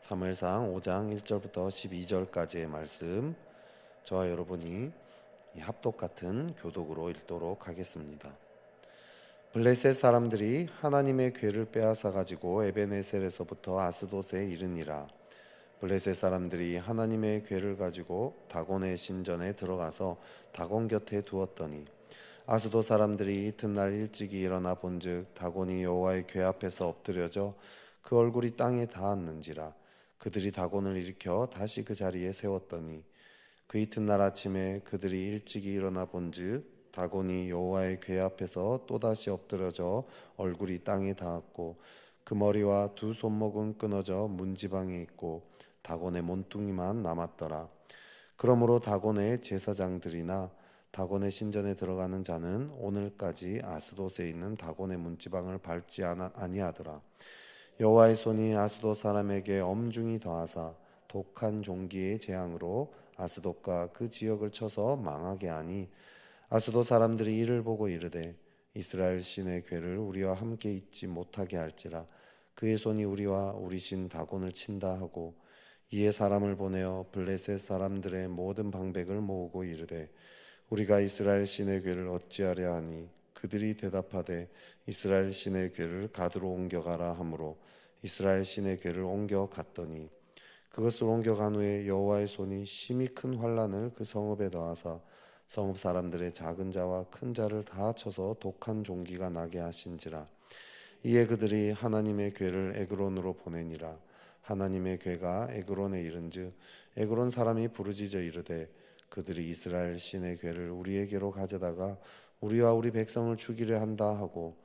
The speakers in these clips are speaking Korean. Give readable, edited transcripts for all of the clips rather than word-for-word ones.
사무엘상 5장 1절부터 12절까지의 말씀, 저와 여러분이 합독 같은 교독으로 읽도록 하겠습니다. 블레셋 사람들이 하나님의 궤를 빼앗아 가지고 에베네셀에서부터 아스돗에 이르니라. 블레셋 사람들이 하나님의 궤를 가지고 다곤의 신전에 들어가서 다곤 곁에 두었더니 아스돗 사람들이 이튿날 일찍이 일어나 본즉 다곤이 여호와의 궤 앞에서 엎드려져 그 얼굴이 땅에 닿았는지라. 그들이 다곤을 일으켜 다시 그 자리에 세웠더니 그 이튿날 아침에 그들이 일찍이 일어나 본즉 다곤이 여호와의 궤 앞에서 또다시 엎드려져 얼굴이 땅에 닿았고 그 머리와 두 손목은 끊어져 문지방에 있고 다곤의 몸뚱이만 남았더라. 그러므로 다곤의 제사장들이나 다곤의 신전에 들어가는 자는 오늘까지 아스돗에 있는 다곤의 문지방을 밟지 아니하더라. 여호와의 손이 아스돗 사람에게 엄중히 더하사 독한 종기의 재앙으로 아스돗과 그 지역을 쳐서 망하게 하니 아스돗 사람들이 이를 보고 이르되 이스라엘 신의 궤를 우리와 함께 있지 못하게 할지라. 그의 손이 우리와 우리 신 다곤을 친다 하고 이에 사람을 보내어 블레셋 사람들의 모든 방백을 모으고 이르되 우리가 이스라엘 신의 궤를 어찌하려 하니 그들이 대답하되 이스라엘 신의 궤를 가드로 옮겨가라 하므로 이스라엘 신의 궤를 옮겨 갔더니 그것을 옮겨간 후에 여호와의 손이 심히 큰 환란을 그 성읍에 더하사 성읍 사람들의 작은 자와 큰 자를 다 쳐서 독한 종기가 나게 하신지라. 이에 그들이 하나님의 궤를 에그론으로 보내니라. 하나님의 궤가 에그론에 이른즉 에그론 사람이 부르짖어 이르되 그들이 이스라엘 신의 궤를 우리에게로 가져다가 우리와 우리 백성을 죽이려 한다 하고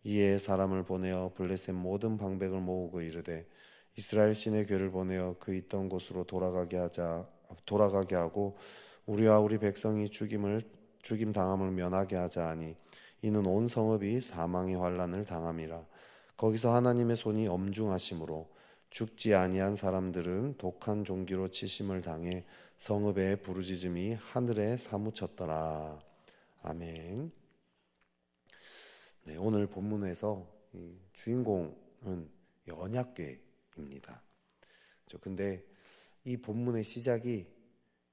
이에 사람을 보내어 블레셋 모든 방백을 모으고 이르되 이스라엘 신의 궤를 보내어 그 있던 곳으로 돌아가게 하고 우리와 우리 백성이 죽임 당함을 면하게 하자 하니 이는 온 성읍이 사망의 환란을 당함이라. 거기서 하나님의 손이 엄중하심으로 죽지 아니한 사람들은 독한 종기로 치심을 당해 성읍의 부르짖음이 하늘에 사무쳤더라. 아멘. 네, 오늘 본문에서 주인공은 언약궤입니다. 근데 이 본문의 시작이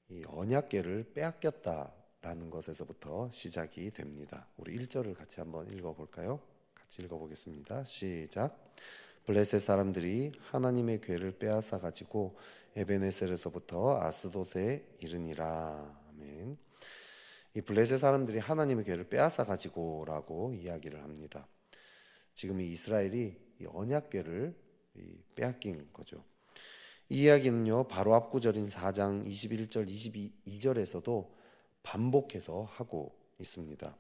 이 언약궤를 빼앗겼다라는 것에서부터 시작이 됩니다. 우리 1절을 같이 한번 읽어볼까요? 같이 읽어보겠습니다. 시작. 블레셋 사람들이 하나님의 궤를 빼앗아 가지고 에베네셀에서부터 아스돗에 이르니라. 아멘. 이 블레셋 사람들이 하나님의 궤를 빼앗아 가지고라고 이야기를 합니다. 지금 이 이스라엘이 이 언약궤를 빼앗긴 거죠. 이 이야기는요, 바로 앞 구절인 4장 21절 22절에서도 반복해서 하고 있습니다.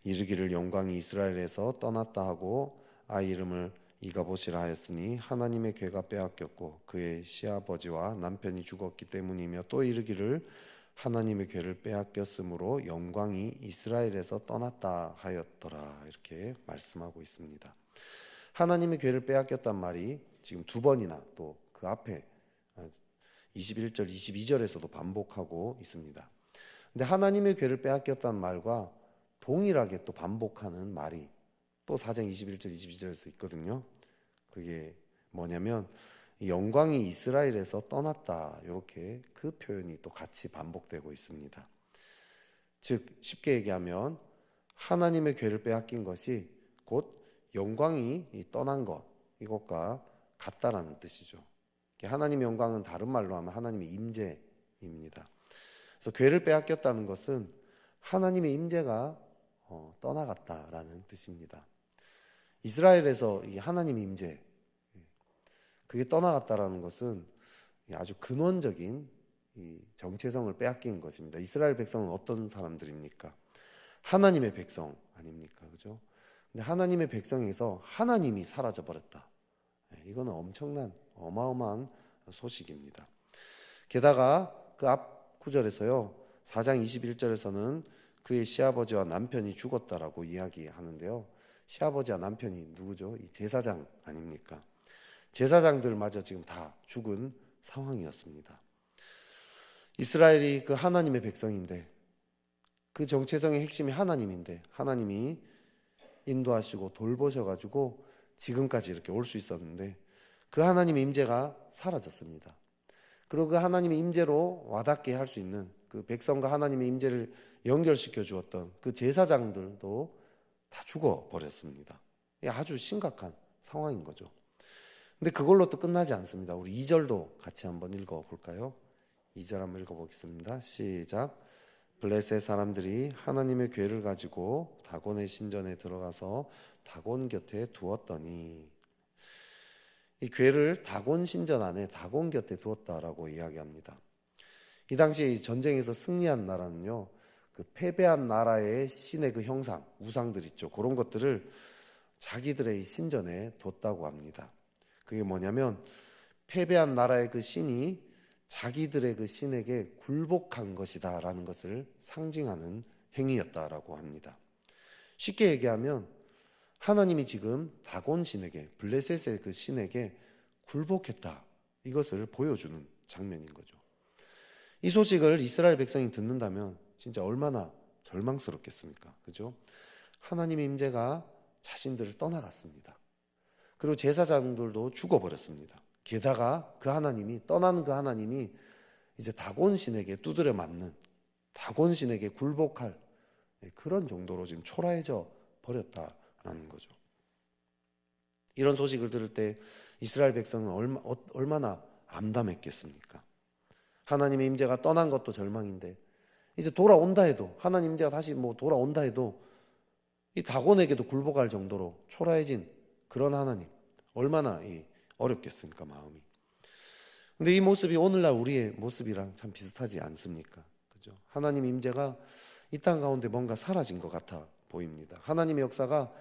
이르기를 영광이 이스라엘에서 떠났다 하고 아이 이름을 이가봇이라 하였으니 하나님의 궤가 빼앗겼고 그의 시아버지와 남편이 죽었기 때문이며 또 이르기를 하나님의 궤를 빼앗겼으므로 영광이 이스라엘에서 떠났다 하였더라. 이렇게 말씀하고 있습니다. 하나님의 궤를 빼앗겼단 말이 지금 두 번이나 또 그 앞에 21절 22절에서도 반복하고 있습니다. 근데 하나님의 궤를 빼앗겼단 말과 동일하게 또 반복하는 말이 또 4장 21절 22절에서 있거든요. 그게 뭐냐면 영광이 이스라엘에서 떠났다, 이렇게 그 표현이 또 같이 반복되고 있습니다. 즉 쉽게 얘기하면 하나님의 궤를 빼앗긴 것이 곧 영광이 떠난 것, 이것과 같다라는 뜻이죠. 하나님의 영광은 다른 말로 하면 하나님의 임재입니다. 그래서 궤를 빼앗겼다는 것은 하나님의 임재가 떠나갔다라는 뜻입니다. 이스라엘에서 이 하나님의 임재, 그게 떠나갔다라는 것은 아주 근원적인 이 정체성을 빼앗긴 것입니다. 이스라엘 백성은 어떤 사람들입니까? 하나님의 백성 아닙니까? 그죠? 근데 하나님의 백성에서 하나님이 사라져 버렸다. 이거는 엄청난 어마어마한 소식입니다. 게다가 그 앞 구절에서요, 4장 21절에서는 그의 시아버지와 남편이 죽었다라고 이야기하는데요. 시아버지와 남편이 누구죠? 이 제사장 아닙니까? 제사장들마저 지금 다 죽은 상황이었습니다. 이스라엘이 그 하나님의 백성인데 그 정체성의 핵심이 하나님인데 하나님이 인도하시고 돌보셔가지고 지금까지 이렇게 올 수 있었는데 그 하나님의 임재가 사라졌습니다. 그리고 그 하나님의 임재로 와닿게 할 수 있는 그 백성과 하나님의 임재를 연결시켜 주었던 그 제사장들도 다 죽어버렸습니다. 이게 아주 심각한 상황인 거죠. 근데 그걸로 또 끝나지 않습니다. 우리 2절도 같이 한번 읽어볼까요? 2절 한번 읽어보겠습니다. 시작. 블레셋 사람들이 하나님의 궤를 가지고 다곤의 신전에 들어가서 다곤 곁에 두었더니, 이 궤를 다곤 신전 안에 다곤 곁에 두었다라고 이야기합니다. 이 당시 전쟁에서 승리한 나라는요, 그 패배한 나라의 신의 그 형상, 우상들 있죠. 그런 것들을 자기들의 이 신전에 뒀다고 합니다. 그게 뭐냐면 패배한 나라의 그 신이 자기들의 그 신에게 굴복한 것이다라는 것을 상징하는 행위였다라고 합니다. 쉽게 얘기하면 하나님이 지금 다곤 신에게, 블레셋의 그 신에게 굴복했다, 이것을 보여주는 장면인 거죠. 이 소식을 이스라엘 백성이 듣는다면 진짜 얼마나 절망스럽겠습니까? 그죠? 하나님의 임재가 자신들을 떠나갔습니다. 그리고 제사장들도 죽어버렸습니다. 게다가 그 하나님이, 떠나는 그 하나님이 이제 다곤 신에게 두드려 맞는, 다곤 신에게 굴복할 그런 정도로 지금 초라해져 버렸다라는 거죠. 이런 소식을 들을 때 이스라엘 백성은 얼마나 암담했겠습니까? 하나님의 임재가 떠난 것도 절망인데 이제 돌아온다 해도, 하나님 임재가 다시 돌아온다 해도 이 다곤에게도 굴복할 정도로 초라해진 그런 하나님, 얼마나 어렵겠습니까, 마음이. 근데 이 모습이 오늘날 우리의 모습이랑 참 비슷하지 않습니까? 그죠? 하나님 임재가 이 땅 가운데 뭔가 사라진 것 같아 보입니다. 하나님의 역사가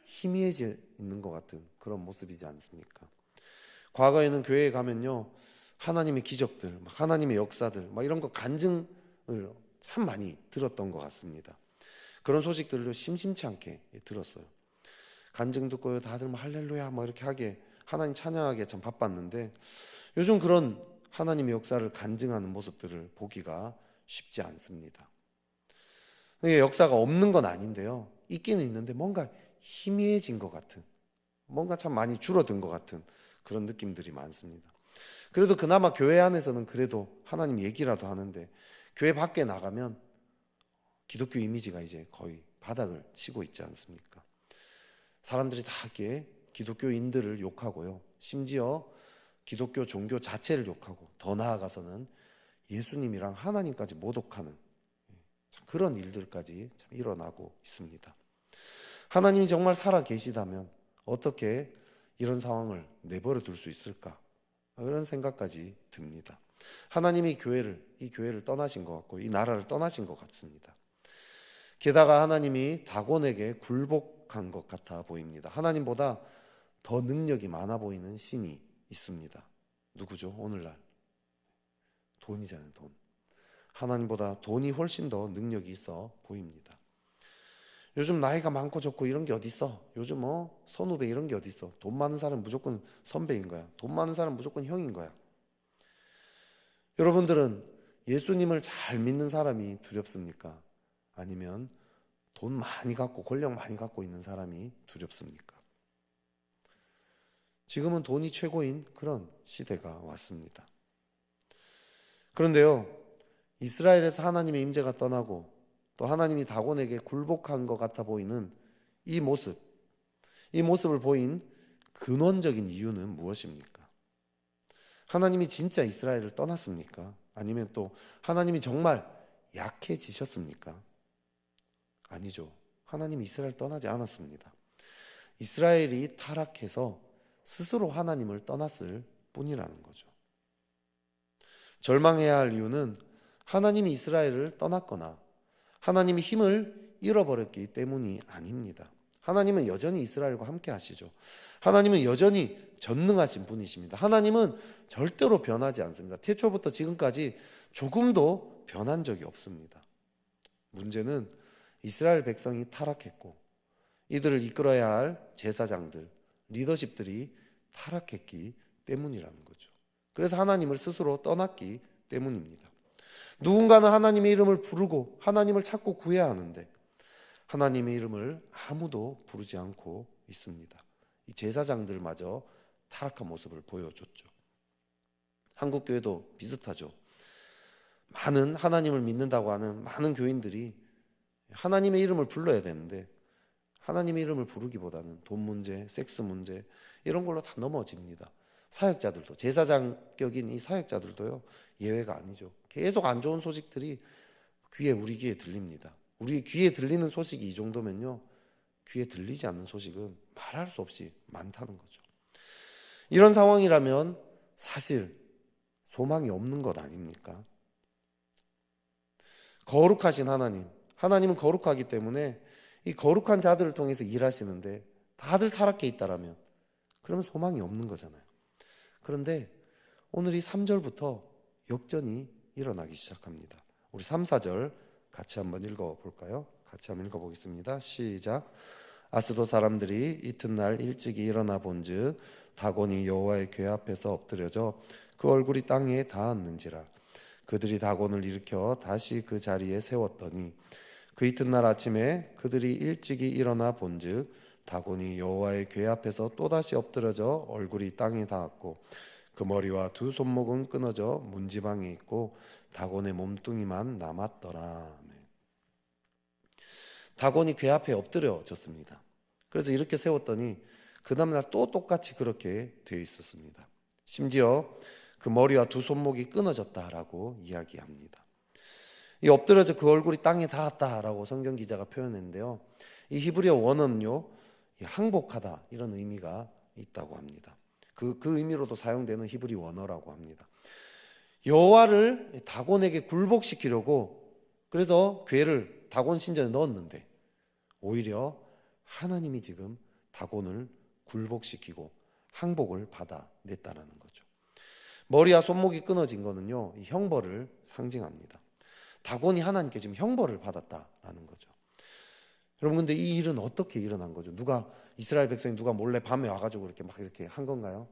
희미해져 있는 것 같은 그런 모습이지 않습니까? 과거에는 교회에 가면요, 하나님의 기적들, 하나님의 역사들, 이런 거 간증을 참 많이 들었던 것 같습니다. 그런 소식들을 심심치 않게 들었어요. 간증 듣고 다들 할렐루야 이렇게 하게, 하나님 찬양하기에 참 바빴는데 요즘 그런 하나님의 역사를 간증하는 모습들을 보기가 쉽지 않습니다. 이게 역사가 없는 건 아닌데요, 있기는 있는데 뭔가 희미해진 것 같은, 뭔가 참 많이 줄어든 것 같은 그런 느낌들이 많습니다. 그래도 그나마 교회 안에서는 그래도 하나님 얘기라도 하는데 교회 밖에 나가면 기독교 이미지가 이제 거의 바닥을 치고 있지 않습니까? 사람들이 다 이렇게 기독교인들을 욕하고요, 심지어 기독교 종교 자체를 욕하고, 더 나아가서는 예수님이랑 하나님까지 모독하는 그런 일들까지 참 일어나고 있습니다. 하나님이 정말 살아 계시다면 어떻게 이런 상황을 내버려 둘 수 있을까? 이런 생각까지 듭니다. 하나님이 이 교회를 떠나신 것 같고 이 나라를 떠나신 것 같습니다. 게다가 하나님이 다곤에게 굴복한 것 같아 보입니다. 하나님보다 더 능력이 많아 보이는 신이 있습니다. 누구죠? 오늘날 돈이잖아요, 돈. 하나님보다 돈이 훨씬 더 능력이 있어 보입니다. 요즘 나이가 많고 적고 이런 게 어디 있어? 요즘 선후배 이런 게 어디 있어? 돈 많은 사람 무조건 선배인 거야. 돈 많은 사람 무조건 형인 거야. 여러분들은 예수님을 잘 믿는 사람이 두렵습니까? 아니면 돈 많이 갖고 권력 많이 갖고 있는 사람이 두렵습니까? 지금은 돈이 최고인 그런 시대가 왔습니다. 그런데요, 이스라엘에서 하나님의 임재가 떠나고 또 하나님이 다곤에게 굴복한 것 같아 보이는 이 모습을 보인 근원적인 이유는 무엇입니까? 하나님이 진짜 이스라엘을 떠났습니까? 아니면 또 하나님이 정말 약해지셨습니까? 아니죠. 하나님이 이스라엘을 떠나지 않았습니다. 이스라엘이 타락해서 스스로 하나님을 떠났을 뿐이라는 거죠. 절망해야 할 이유는 하나님이 이스라엘을 떠났거나 하나님이 힘을 잃어버렸기 때문이 아닙니다. 하나님은 여전히 이스라엘과 함께 하시죠. 하나님은 여전히 전능하신 분이십니다. 하나님은 절대로 변하지 않습니다. 태초부터 지금까지 조금도 변한 적이 없습니다. 문제는 이스라엘 백성이 타락했고 이들을 이끌어야 할 제사장들, 리더십들이 타락했기 때문이라는 거죠. 그래서 하나님을 스스로 떠났기 때문입니다. 누군가는 하나님의 이름을 부르고 하나님을 찾고 구해야 하는데 하나님의 이름을 아무도 부르지 않고 있습니다. 이 제사장들마저 타락한 모습을 보여줬죠. 한국 교회도 비슷하죠. 많은 하나님을 믿는다고 하는 많은 교인들이 하나님의 이름을 불러야 되는데 하나님의 이름을 부르기보다는 돈 문제, 섹스 문제 이런 걸로 다 넘어집니다. 사역자들도, 제사장격인 이 사역자들도요, 예외가 아니죠. 계속 안 좋은 소식들이 우리 귀에 들립니다. 우리 귀에 들리는 소식이 이 정도면요, 귀에 들리지 않는 소식은 말할 수 없이 많다는 거죠. 이런 상황이라면 사실 소망이 없는 것 아닙니까? 거룩하신 하나님은 거룩하기 때문에 이 거룩한 자들을 통해서 일하시는데 다들 타락해 있다라면 그러면 소망이 없는 거잖아요. 그런데 오늘 이 3절부터 역전이 일어나기 시작합니다. 우리 3, 4절 같이 한번 읽어볼까요? 같이 한번 읽어보겠습니다. 시작. 아스도 사람들이 이튿날 일찍이 일어나 본즉 다곤이 여호와의 궤 앞에서 엎드려져 그 얼굴이 땅에 닿았는지라. 그들이 다곤을 일으켜 다시 그 자리에 세웠더니 그 이튿날 아침에 그들이 일찍이 일어나 본즉 다곤이 여호와의 궤 앞에서 또다시 엎드려져 얼굴이 땅에 닿았고 그 머리와 두 손목은 끊어져 문지방에 있고 다곤의 몸뚱이만 남았더라. 다곤이 궤 앞에 엎드려졌습니다. 그래서 이렇게 세웠더니 그 다음날 또 똑같이 그렇게 되어 있었습니다. 심지어 그 머리와 두 손목이 끊어졌다라고 이야기합니다. 이 엎드려져 그 얼굴이 땅에 닿았다라고 성경 기자가 표현했는데요, 이 히브리어 원어는요, 항복하다 이런 의미가 있다고 합니다. 그 의미로도 사용되는 히브리 원어라고 합니다. 여호와를 다곤에게 굴복시키려고 그래서 궤를 다곤 신전에 넣었는데 오히려 하나님이 지금 다곤을 굴복시키고 항복을 받아냈다라는 거죠. 머리와 손목이 끊어진 거는요, 이 형벌을 상징합니다. 다곤이 하나님께 지금 형벌을 받았다라는 거죠. 여러분, 근데 이 일은 어떻게 일어난 거죠? 이스라엘 백성이 누가 몰래 밤에 와가지고 이렇게 한 건가요?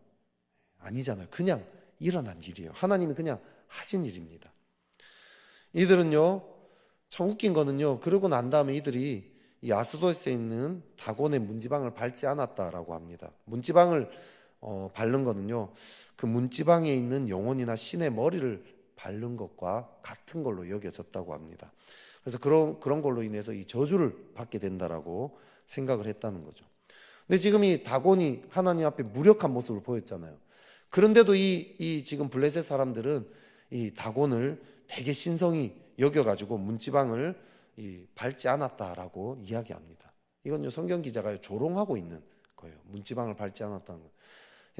아니잖아요. 그냥 일어난 일이에요. 하나님이 그냥 하신 일입니다. 이들은요, 참 웃긴 거는요, 그러고 난 다음에 이들이 이 아스도스에 있는 다곤의 문지방을 밟지 않았다라고 합니다. 문지방을 밟는 거는요, 그 문지방에 있는 영혼이나 신의 머리를 밟는 것과 같은 걸로 여겨졌다고 합니다. 그래서 그런 걸로 인해서 이 저주를 받게 된다라고 생각을 했다는 거죠. 근데 지금 이 다곤이 하나님 앞에 무력한 모습을 보였잖아요. 그런데도 이 지금 블레셋 사람들은 이 다곤을 되게 신성히 여겨가지고 문지방을 밟지 않았다라고 이야기합니다. 이건요, 성경 기자가 조롱하고 있는 거예요. 문지방을 밟지 않았다는 거.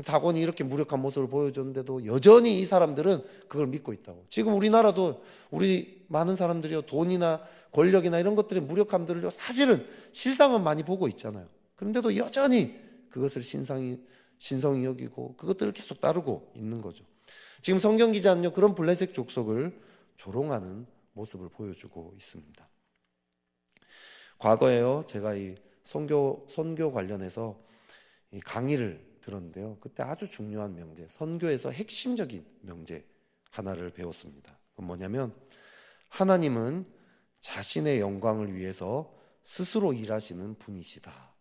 다곤이 이렇게 무력한 모습을 보여줬는데도 여전히 이 사람들은 그걸 믿고 있다고. 지금 우리나라도 우리 많은 사람들이요, 돈이나 권력이나 이런 것들의 무력함들을요, 사실은 실상은 많이 보고 있잖아요. 그런데도 여전히 그것을 신성히 여기고 그것들을 계속 따르고 있는 거죠. 지금 성경 기자는요, 그런 블레셋 족속을 조롱하는 모습을 보여주고 있습니다. 과거에요, 제가 이 선교 관련해서 이 강의를 들었는데요, 그때 아주 중요한 명제, 선교에서 핵심적인 명제 하나를 배웠습니다. 그건 뭐냐면, 하나님은 자신의 영광을 위해서 스스로 일하시는 분이시다.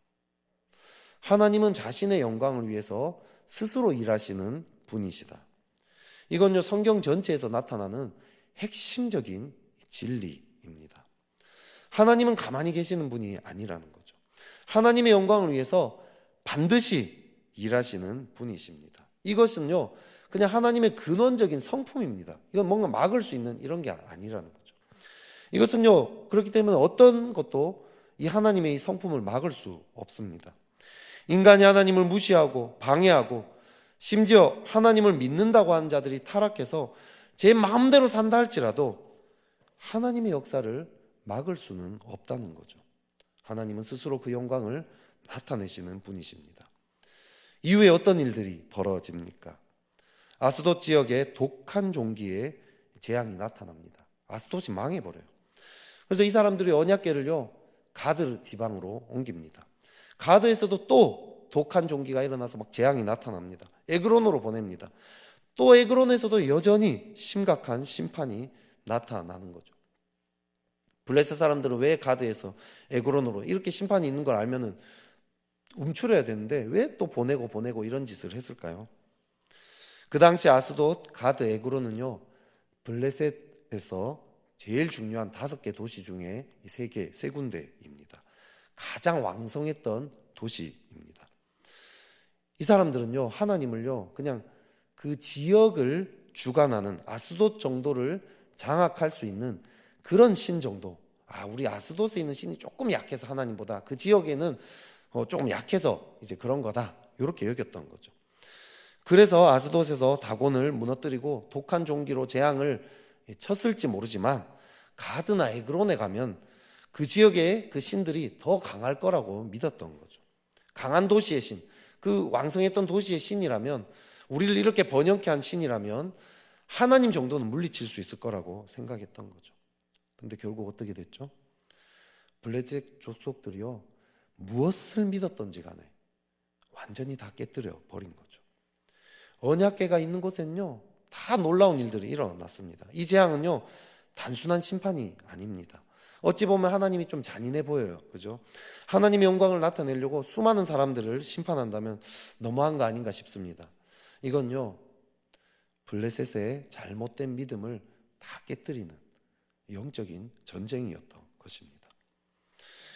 하나님은 자신의 영광을 위해서 스스로 일하시는 분이시다. 이건요, 성경 전체에서 나타나는 핵심적인 진리입니다. 하나님은 가만히 계시는 분이 아니라는 거죠. 하나님의 영광을 위해서 반드시 일하시는 분이십니다. 이것은요, 그냥 하나님의 근원적인 성품입니다. 이건 뭔가 막을 수 있는 이런 게 아니라는 거죠. 이것은요, 그렇기 때문에 어떤 것도 이 하나님의 이 성품을 막을 수 없습니다. 인간이 하나님을 무시하고 방해하고 심지어 하나님을 믿는다고 하는 자들이 타락해서 제 마음대로 산다 할지라도 하나님의 역사를 막을 수는 없다는 거죠. 하나님은 스스로 그 영광을 나타내시는 분이십니다. 이후에 어떤 일들이 벌어집니까? 아스돗 지역에 독한 종기에 재앙이 나타납니다. 아스돗이 망해버려요. 그래서 이 사람들이 언약궤를요, 가드 지방으로 옮깁니다. 가드에서도 또 독한 종기가 일어나서 막 재앙이 나타납니다. 에그론으로 보냅니다. 또 에그론에서도 여전히 심각한 심판이 나타나는 거죠. 블레셋 사람들은 왜 가드에서 에그론으로 이렇게 심판이 있는 걸 알면은 움츠려야 되는데 왜 또 보내고 이런 짓을 했을까요? 그 당시 아스돗, 가드, 에그론은요 블레셋에서 제일 중요한 5개 도시 중에 세 군데입니다. 가장 왕성했던 도시입니다. 이 사람들은요 하나님을요 그냥 그 지역을 주관하는 아스돗 정도를 장악할 수 있는 그런 신 정도, 우리 아스돗에 있는 신이 조금 약해서 하나님보다 그 지역에는 조금 약해서 이제 그런 거다, 이렇게 여겼던 거죠. 그래서 아스돗에서 다곤을 무너뜨리고 독한 종기로 재앙을 쳤을지 모르지만 가드나 에그론에 가면 그 지역의 그 신들이 더 강할 거라고 믿었던 거죠. 강한 도시의 신, 그 왕성했던 도시의 신이라면, 우리를 이렇게 번영케 한 신이라면 하나님 정도는 물리칠 수 있을 거라고 생각했던 거죠. 근데 결국 어떻게 됐죠? 블레셋 족속들이요 무엇을 믿었던지 간에 완전히 다 깨뜨려 버린 거죠. 언약궤가 있는 곳에는요 다 놀라운 일들이 일어났습니다. 이 재앙은요 단순한 심판이 아닙니다. 어찌 보면 하나님이 좀 잔인해 보여요. 그죠? 하나님의 영광을 나타내려고 수많은 사람들을 심판한다면 너무한 거 아닌가 싶습니다. 이건요 블레셋의 잘못된 믿음을 다 깨뜨리는 영적인 전쟁이었던 것입니다.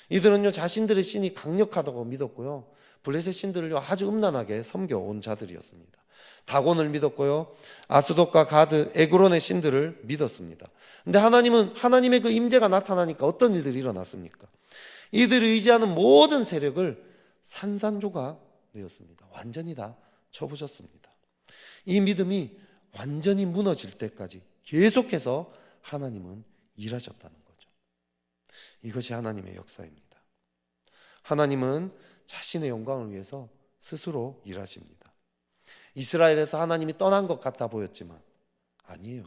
이들은요 자신들의 신이 강력하다고 믿었고요, 블레셋 신들을요 아주 음란하게 섬겨온 자들이었습니다. 다곤을 믿었고요, 아스돗과 가드, 에그론의 신들을 믿었습니다. 근데 하나님은, 하나님의 그 임재가 나타나니까 어떤 일들이 일어났습니까? 이들이 의지하는 모든 세력을 산산조각 내었습니다. 완전히 다 쳐부셨습니다. 이 믿음이 완전히 무너질 때까지 계속해서 하나님은 일하셨다는 거죠. 이것이 하나님의 역사입니다. 하나님은 자신의 영광을 위해서 스스로 일하십니다. 이스라엘에서 하나님이 떠난 것 같아 보였지만 아니에요.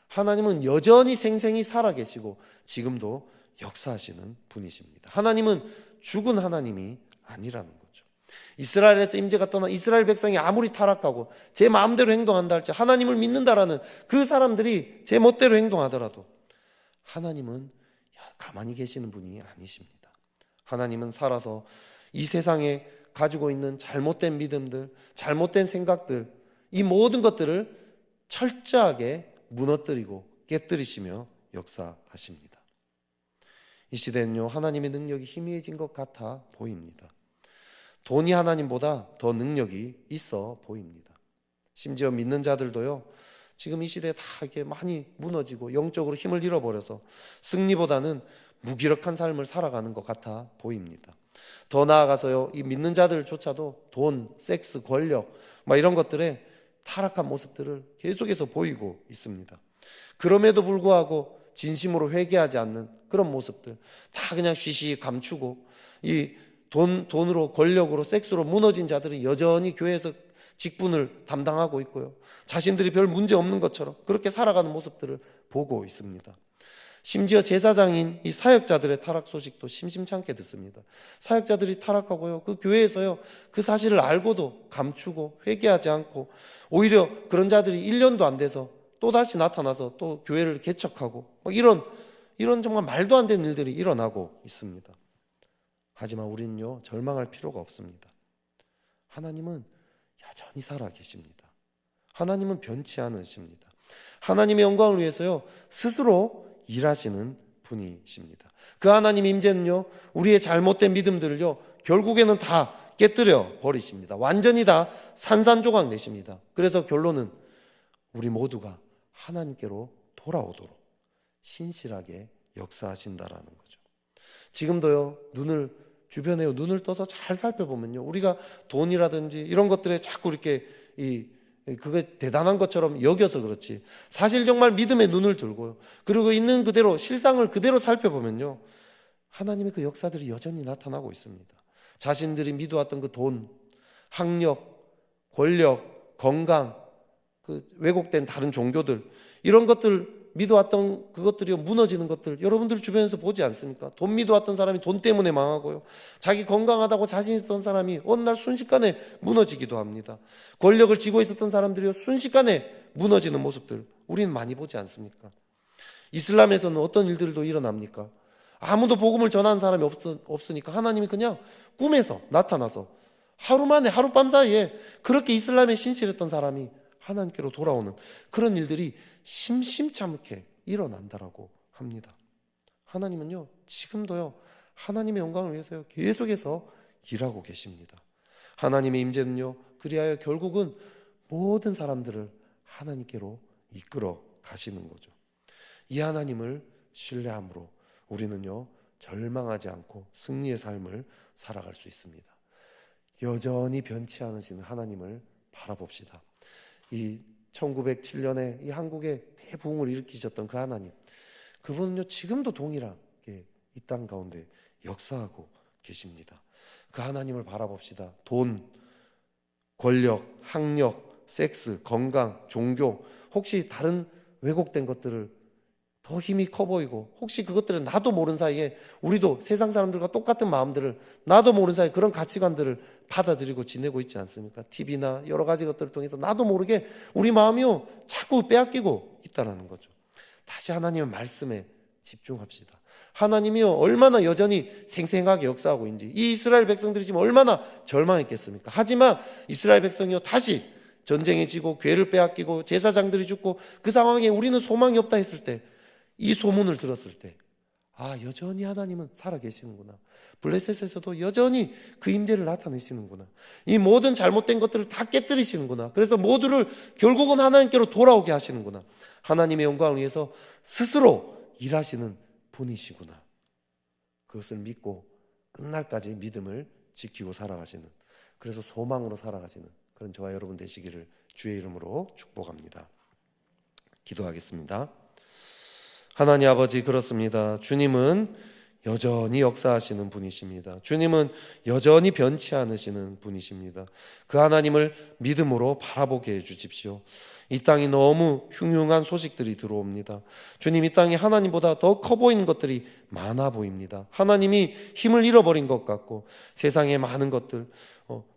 하나님은 여전히 생생히 살아계시고 지금도 역사하시는 분이십니다. 하나님은 죽은 하나님이 아니라는 거죠. 이스라엘에서 임재가 떠나 이스라엘 백성이 아무리 타락하고 제 마음대로 행동한다 할지, 하나님을 믿는다라는 그 사람들이 제 멋대로 행동하더라도 하나님은 가만히 계시는 분이 아니십니다. 하나님은 살아서 이 세상에 가지고 있는 잘못된 믿음들, 잘못된 생각들, 이 모든 것들을 철저하게 무너뜨리고 깨뜨리시며 역사하십니다. 이 시대는요 하나님의 능력이 희미해진 것 같아 보입니다. 돈이 하나님보다 더 능력이 있어 보입니다. 심지어 믿는 자들도요 지금 이 시대에 다 이렇게 많이 무너지고 영적으로 힘을 잃어버려서 승리보다는 무기력한 삶을 살아가는 것 같아 보입니다. 더 나아가서요 이 믿는 자들조차도 돈, 섹스, 권력 이런 것들에 타락한 모습들을 계속해서 보이고 있습니다. 그럼에도 불구하고 진심으로 회개하지 않는 그런 모습들 다 그냥 쉬쉬 감추고, 이 돈으로, 권력으로, 섹스로 무너진 자들이 여전히 교회에서 직분을 담당하고 있고요, 자신들이 별 문제 없는 것처럼 그렇게 살아가는 모습들을 보고 있습니다. 심지어 제사장인 이 사역자들의 타락 소식도 심심찮게 듣습니다. 사역자들이 타락하고요, 그 교회에서요 그 사실을 알고도 감추고 회개하지 않고, 오히려 그런 자들이 1년도 안 돼서 또다시 나타나서 또 교회를 개척하고 이런 정말 말도 안 되는 일들이 일어나고 있습니다. 하지만 우리는요 절망할 필요가 없습니다. 하나님은 여전히 살아계십니다. 하나님은 변치 않으십니다. 하나님의 영광을 위해서요 스스로 일하시는 분이십니다. 그 하나님 임재는요 우리의 잘못된 믿음들을요 결국에는 다 깨뜨려 버리십니다. 완전히 다 산산조각 내십니다. 그래서 결론은 우리 모두가 하나님께로 돌아오도록 신실하게 역사하신다라는 거죠. 지금도요 주변에 눈을 떠서 잘 살펴보면요 우리가 돈이라든지 이런 것들에 자꾸 이렇게 그게 대단한 것처럼 여겨서 그렇지, 사실 정말 믿음의 눈을 들고요, 그리고 있는 그대로 실상을 그대로 살펴보면요 하나님의 그 역사들이 여전히 나타나고 있습니다. 자신들이 믿어왔던 그 돈, 학력, 권력, 건강, 그 왜곡된 다른 종교들, 이런 것들 믿어왔던 그것들이 무너지는 것들 여러분들 주변에서 보지 않습니까? 돈 믿어왔던 사람이 돈 때문에 망하고요, 자기 건강하다고 자신 있었던 사람이 어느 날 순식간에 무너지기도 합니다. 권력을 쥐고 있었던 사람들이 순식간에 무너지는 모습들 우리는 많이 보지 않습니까? 이슬람에서는 어떤 일들도 일어납니까? 아무도 복음을 전하는 사람이 없으니까 하나님이 그냥 꿈에서 나타나서 하루 만에 하룻밤 사이에 그렇게 이슬람에 신실했던 사람이 하나님께로 돌아오는 그런 일들이 심심찮게 일어난다라고 합니다. 하나님은요, 지금도요, 하나님의 영광을 위해서요, 계속해서 일하고 계십니다. 하나님의 임재는요, 그리하여 결국은 모든 사람들을 하나님께로 이끌어 가시는 거죠. 이 하나님을 신뢰함으로 우리는요, 절망하지 않고 승리의 삶을 살아갈 수 있습니다. 여전히 변치 않으시는 하나님을 바라봅시다. 이 1907년에 이 한국에 대부흥을 일으키셨던 그 하나님, 그분은요, 지금도 동일하게 이 땅 가운데 역사하고 계십니다. 그 하나님을 바라봅시다. 돈, 권력, 학력, 섹스, 건강, 종교, 혹시 다른 왜곡된 것들을 더 힘이 커 보이고, 혹시 그것들을 나도 모르는 사이에 우리도 세상 사람들과 똑같은 마음들을 나도 모르는 사이에 그런 가치관들을 받아들이고 지내고 있지 않습니까? TV나 여러 가지 것들을 통해서 나도 모르게 우리 마음이요, 자꾸 빼앗기고 있다는 거죠. 다시 하나님의 말씀에 집중합시다. 하나님이요, 얼마나 여전히 생생하게 역사하고 있는지. 이 이스라엘 백성들이 지금 얼마나 절망했겠습니까? 하지만 이스라엘 백성이요, 다시 전쟁에 지고 괴를 빼앗기고 제사장들이 죽고 그 상황에 우리는 소망이 없다 했을 때, 이 소문을 들었을 때, 아, 여전히 하나님은 살아계시는구나. 블레셋에서도 여전히 그 임재를 나타내시는구나. 이 모든 잘못된 것들을 다 깨뜨리시는구나. 그래서 모두를 결국은 하나님께로 돌아오게 하시는구나. 하나님의 영광을 위해서 스스로 일하시는 분이시구나. 그것을 믿고 끝날까지 믿음을 지키고 살아가시는, 그래서 소망으로 살아가시는 그런 저와 여러분 되시기를 주의 이름으로 축복합니다. 기도하겠습니다. 하나님 아버지, 그렇습니다. 주님은 여전히 역사하시는 분이십니다. 주님은 여전히 변치 않으시는 분이십니다. 그 하나님을 믿음으로 바라보게 해주십시오. 이 땅이 너무 흉흉한 소식들이 들어옵니다. 주님, 이 땅이 하나님보다 더 커 보이는 것들이 많아 보입니다. 하나님이 힘을 잃어버린 것 같고, 세상의 많은 것들,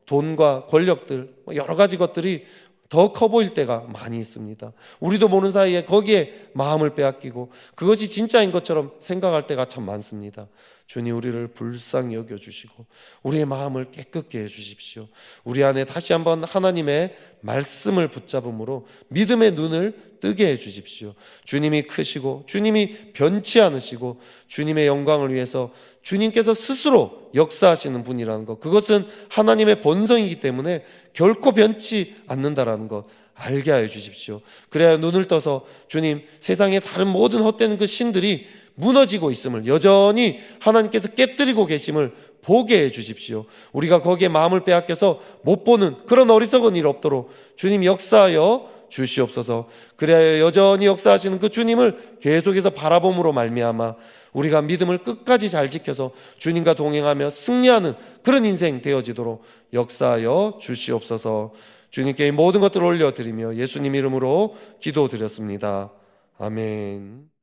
돈과 권력들, 여러 가지 것들이 더 커 보일 때가 많이 있습니다. 우리도 모르는 사이에 거기에 마음을 빼앗기고 그것이 진짜인 것처럼 생각할 때가 참 많습니다. 주님, 우리를 불쌍히 여겨주시고 우리의 마음을 깨끗게 해주십시오. 우리 안에 다시 한번 하나님의 말씀을 붙잡음으로 믿음의 눈을 뜨게 해주십시오. 주님이 크시고 주님이 변치 않으시고 주님의 영광을 위해서 주님께서 스스로 역사하시는 분이라는 것, 그것은 하나님의 본성이기 때문에 결코 변치 않는다라는 것 알게 하여 주십시오. 그래야 눈을 떠서 주님, 세상의 다른 모든 헛되는 그 신들이 무너지고 있음을, 여전히 하나님께서 깨뜨리고 계심을 보게 해 주십시오. 우리가 거기에 마음을 빼앗겨서 못 보는 그런 어리석은 일 없도록 주님 역사하여 주시옵소서. 그래야 여전히 역사하시는 그 주님을 계속해서 바라봄으로 말미암아 우리가 믿음을 끝까지 잘 지켜서 주님과 동행하며 승리하는 그런 인생 되어지도록 역사하여 주시옵소서. 주님께 모든 것들을 올려드리며 예수님 이름으로 기도드렸습니다. 아멘.